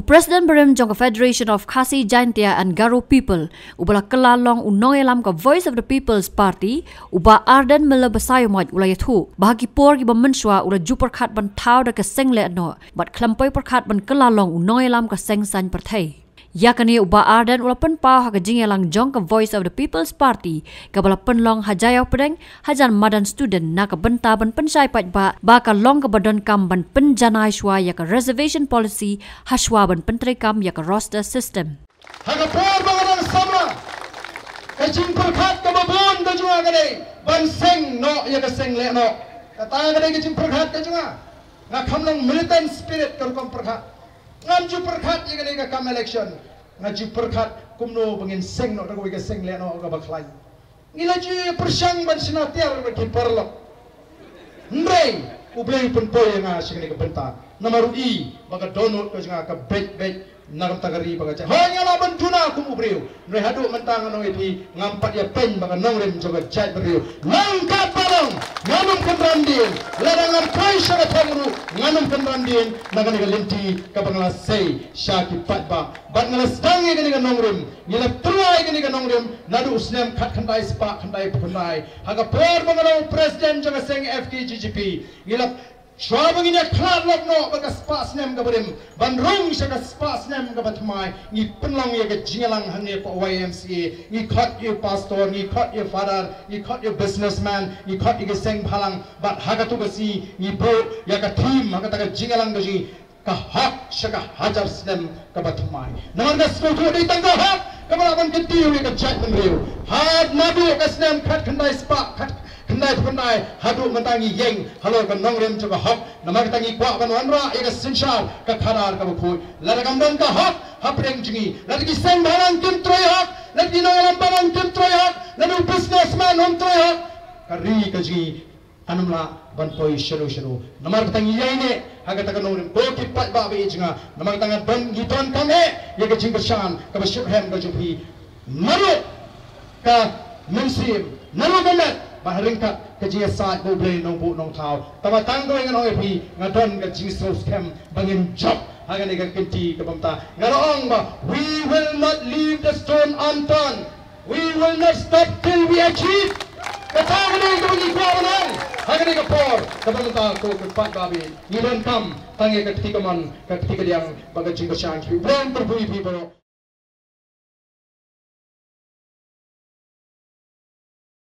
President Berim jong Federation of Khasi Jaintia and Garo People ubala kelalong unong elam ka Voice of the People's Party uba Ardent mela basayomot ulay thu bahagi por ki mynshwa ula ju pyrkhat ban thaw da ka seng lehnoh bat klampai pyrkhat ban kelalong unong elam ka seng san perthai yakani uba Ardent ula pen pau ha ka jingelang jong ka Voice of the People's Party ka bala penlong hajaya pedeng hajan madan student na ka benta ban pensai pat ba ka long ka badon kam ban penjanai shwa ya ka reservation policy hashwa ban pentre kam ya ka roster system haga por bangang sama ka jing pyrkhat ka babon ka junga ka dei ban seng no ya ka seng lehnoh kata ka dei ka jing pyrkhat ka junga na khamlong militant spirit ka kom pyrkhat ngam ju pyrkhat ya ka kam election ngaju pyrkhat kumno bangin seng no ka ka seng lehnoh ka baklai ngila ju persyang ban sina Atiar ki perlo ndrei ublei pun poy nga sing ka benta namaru I baga donut ka junga ka bet nakam tagari baga cha honya la ban tuna kum ubreu ndrei hadu mentang no epi ngampat ya pen baga nongrem joga jat breu langka palong nganum kenrandin ladang kai syaga thangru nganum kenrandin nagani ka lenti ka bangla sei syaki patba bat ngalas dangi gani ka nongrem ngila truai gani ka nongrem nadu usnem khat khandai spa khandai phundai haga por bangalo president joga seng FKGGP ngila Shwabang ini khat lok no baga spas nem ka berim ban rong saka spas nem ka batmai ni penlang ya ka jingalang hangne po YMCA ni khat you pastor ni khat you father ni khat you businessman ni khat you seng phalang bat haga tu basi ni bro ya ka team haga ta ka jingalang gaji ka hak saka hajar snem ka batmai naman ka spotu dei tangga hak ka balaban kiti wi ka chat menriu had madu ka snem khat khandai spa khat Kendai hadu mentangi yeng halo kan nongrem coba hak nama ketangi kuak kan wanra ega sinshar ka khadar ka bukui lada kamdan ka hak hapreng jingi lada ki seng barang kim troy hak lada ki nongalam barang kim troy hak lada businessman hom troy hak kari ka jingi anumla ban poi sharu nama ketangi yeng ne haga taka nongrem ko ki pat ba be jinga nama ketanga ban giton kame ega jing bershan ka besyuk hem ka jupi maru ka mensim nalu benet baharingkat kejia saat go blay nong bu nong thaw tama tanggo ngan oi pi ngadon ka jingso scam bangin job haga ne ka kenti ka bamta ngarong ba we will not leave the stone unturned we will not stop till we achieve kata ne ka bangi ko nang haga ne ka por ka bamta ko ka pat babi ni don kam tangi ka tika man ka tika diang baga jingko shang ki wen per bui people